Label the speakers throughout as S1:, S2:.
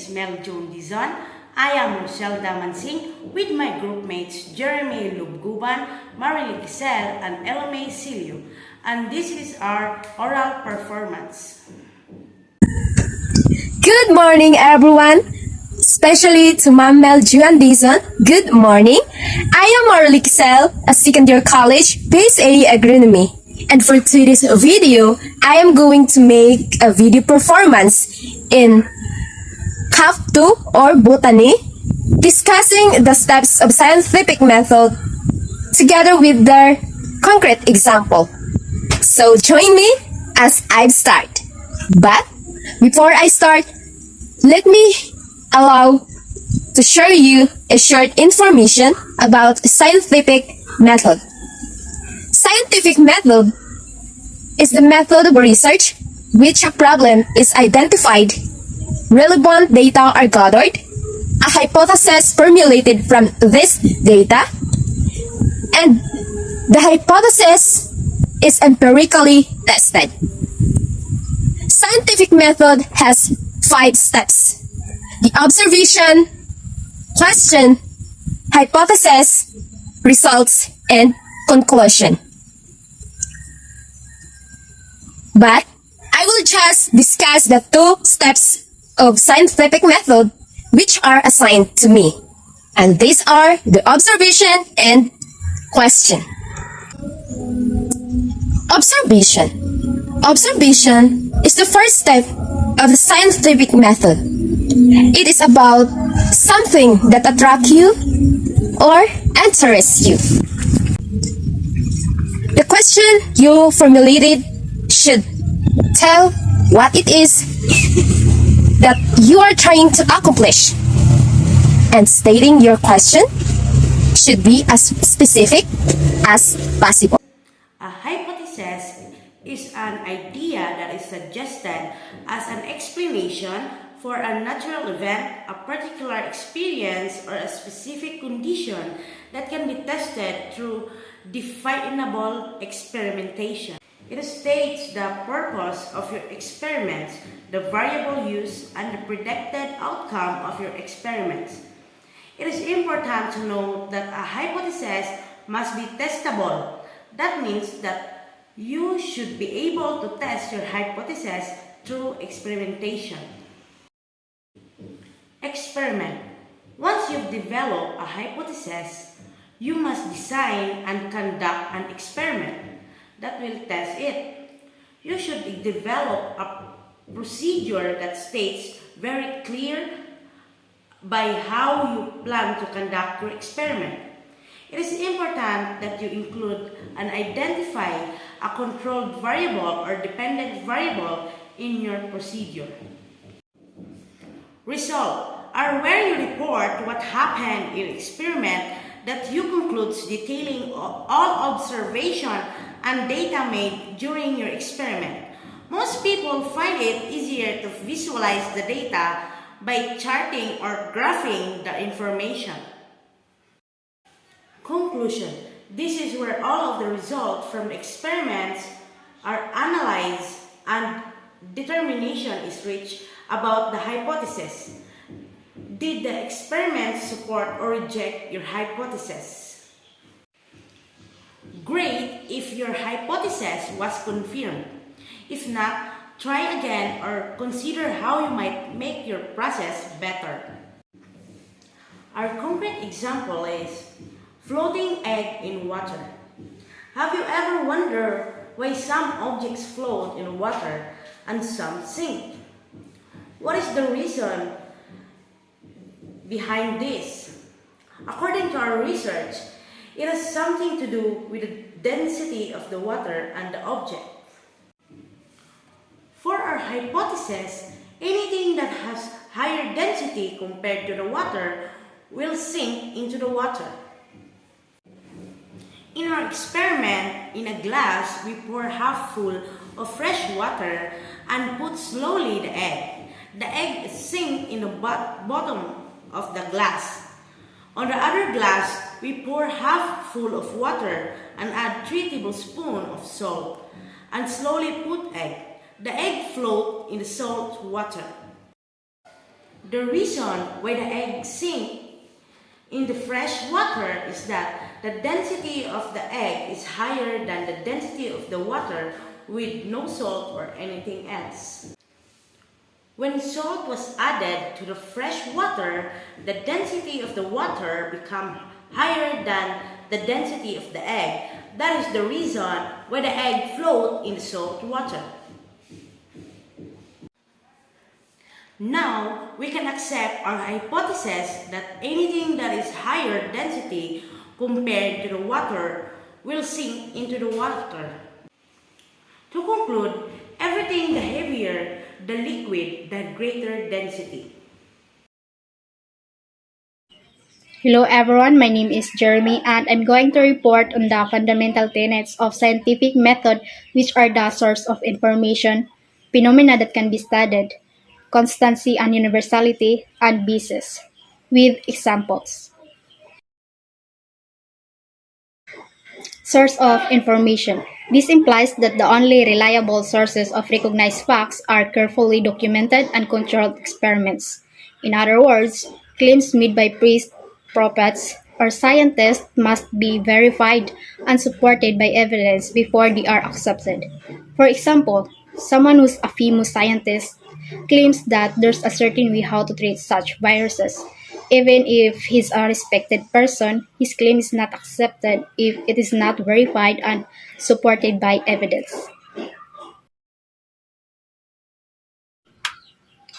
S1: is Mel Joan Dizon. I am Rochelle Damansing with my group mates Jeremy Lubguban, Marilee Giselle, and Elome Silio. And this is our oral performance.
S2: Good morning, everyone. Especially to Ma'am Mel Joan Dizon. Good morning. I am Marilee Giselle, a second year college, Base A Agronomy. And for today's video, I am going to make a video performance in CAF2 or BOTANY, discussing the steps of scientific method together with their concrete example. So join me as I start. But before I start, let me allow to share you a short information about scientific method. Scientific method is the method of research which a problem is identified, relevant data are gathered, a hypothesis formulated from this data, and the hypothesis is empirically tested. Scientific method has 5 steps: the observation, question, hypothesis, results, and conclusion. But I will just discuss the 2 steps of scientific method which are assigned to me. And these are the observation and question. Observation. Observation is the first step of the scientific method. It is about something that attracts you or interests you. The question you formulated should tell what it is that you are trying to accomplish. And stating your question should be as specific as possible.
S1: A hypothesis is an idea that is suggested as an explanation for a natural event, a particular experience, or a specific condition that can be tested through definable experimentation. It states the purpose of your experiments, the variable used, and the predicted outcome of your experiments. It is important to note that a hypothesis must be testable. That means that you should be able to test your hypothesis through experimentation. Experiment. Once you've developed a hypothesis, you must design and conduct an experiment that will test it. You should develop a procedure that states very clear by how you plan to conduct your experiment. It is important that you include and identify a controlled variable or dependent variable in your procedure. Result are where you report what happened in experiment that you conclude detailing all observation and data made during your experiment. Most people find it easier to visualize the data by charting or graphing the information. Conclusion. This is where all of the results from the experiments are analyzed and determination is reached about the hypothesis. Did the experiment support or reject your hypothesis? Great if your hypothesis was confirmed. If not, try again or consider how you might make your process better. Our concrete example is floating egg in water. Have you ever wondered why some objects float in water and some sink? What is the reason behind this? According to our research, it has something to do with the density of the water and the object. For our hypothesis, anything that has higher density compared to the water will sink into the water. In our experiment, in a glass, we pour half full of fresh water and put slowly the egg. The egg sinks in the bottom of the glass. On the other glass, we pour half full of water and add 3 tablespoons of salt and slowly put egg. The egg floats in the salt water. The reason why the eggs sink in the fresh water is that the density of the egg is higher than the density of the water with no salt or anything else. When salt was added to the fresh water, the density of the water became higher than the density of the egg. That is the reason why the egg float in the salt water. Now, we can accept our hypothesis that anything that is higher density compared to the water will sink into the water. To conclude, everything the heavier the liquid, the greater density.
S3: Hello everyone, my name is Jeremy and I'm going to report on the fundamental tenets of scientific method which are the source of information, phenomena that can be studied, constancy and universality, and basis, with examples. Source of information. This implies that the only reliable sources of recognized facts are carefully documented and controlled experiments. In other words, claims made by priests, prophets, or scientists must be verified and supported by evidence before they are accepted. For example, someone who's a famous scientist claims that there's a certain way how to treat such viruses. Even if he's a respected person, his claim is not accepted if it is not verified and supported by evidence.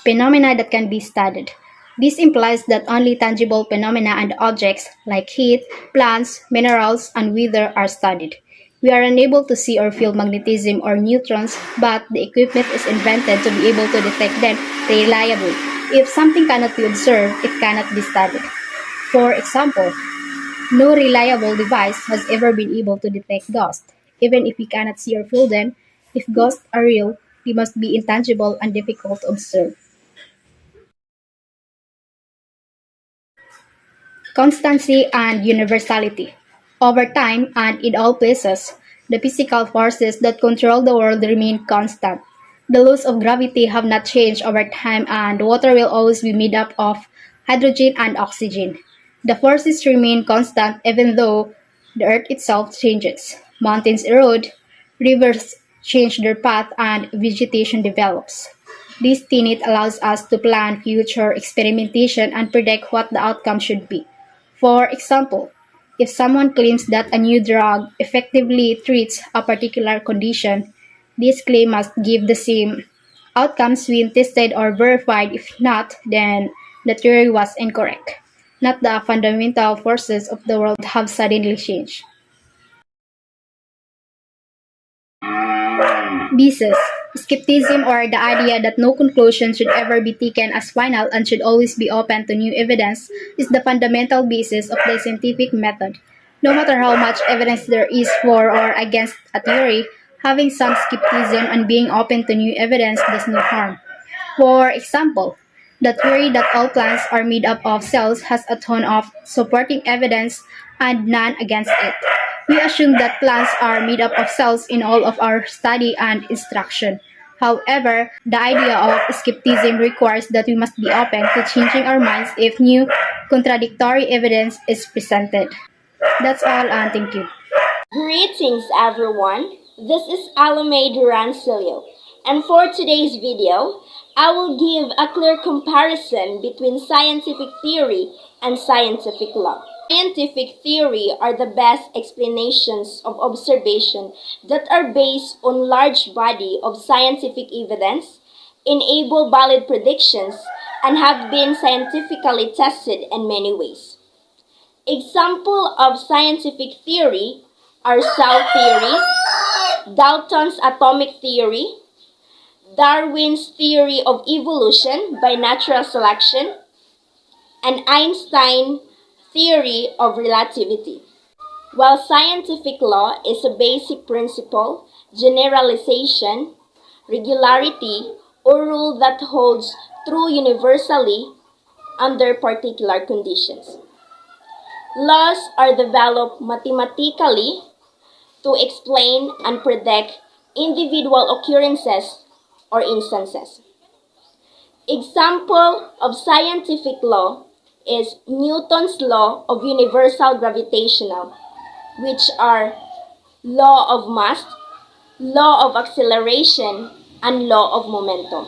S3: Phenomena that can be studied. This implies that only tangible phenomena and objects like heat, plants, minerals, and weather are studied. We are unable to see or feel magnetism or neutrons, but the equipment is invented to be able to detect them reliably. If something cannot be observed, it cannot be studied. For example, no reliable device has ever been able to detect ghosts. Even if we cannot see or feel them, if ghosts are real, they must be intangible and difficult to observe. Constancy and universality. Over time and in all places, the physical forces that control the world remain constant. The laws of gravity have not changed over time and water will always be made up of hydrogen and oxygen. The forces remain constant even though the earth itself changes. Mountains erode, rivers change their path, and vegetation develops. This tenet allows us to plan future experimentation and predict what the outcome should be. For example, if someone claims that a new drug effectively treats a particular condition, this claim must give the same outcomes when tested or verified. If not, then the theory was incorrect. Not the fundamental forces of the world have suddenly changed. Basis. Skepticism or the idea that no conclusion should ever be taken as final and should always be open to new evidence is the fundamental basis of the scientific method. No matter how much evidence there is for or against a theory, having some skepticism and being open to new evidence does no harm. For example, the theory that all plants are made up of cells has a ton of supporting evidence and none against it. We assume that plants are made up of cells in all of our study and instruction. However, the idea of skepticism requires that we must be open to changing our minds if new contradictory evidence is presented. That's all, and thank you.
S4: Greetings everyone, this is Alame Durancilio, and for today's video, I will give a clear comparison between scientific theory and scientific law. Scientific theory are the best explanations of observation that are based on large body of scientific evidence, enable valid predictions, and have been scientifically tested in many ways. Example of scientific theory are cell theory, Dalton's atomic theory, Darwin's theory of evolution by natural selection, and Einstein's theory of relativity. While scientific law is a basic principle, generalization, regularity, or rule that holds true universally under particular conditions. Laws are developed mathematically to explain and predict individual occurrences or instances. Example of scientific law is Newton's law of universal gravitational, which are law of mass, law of acceleration, and law of momentum.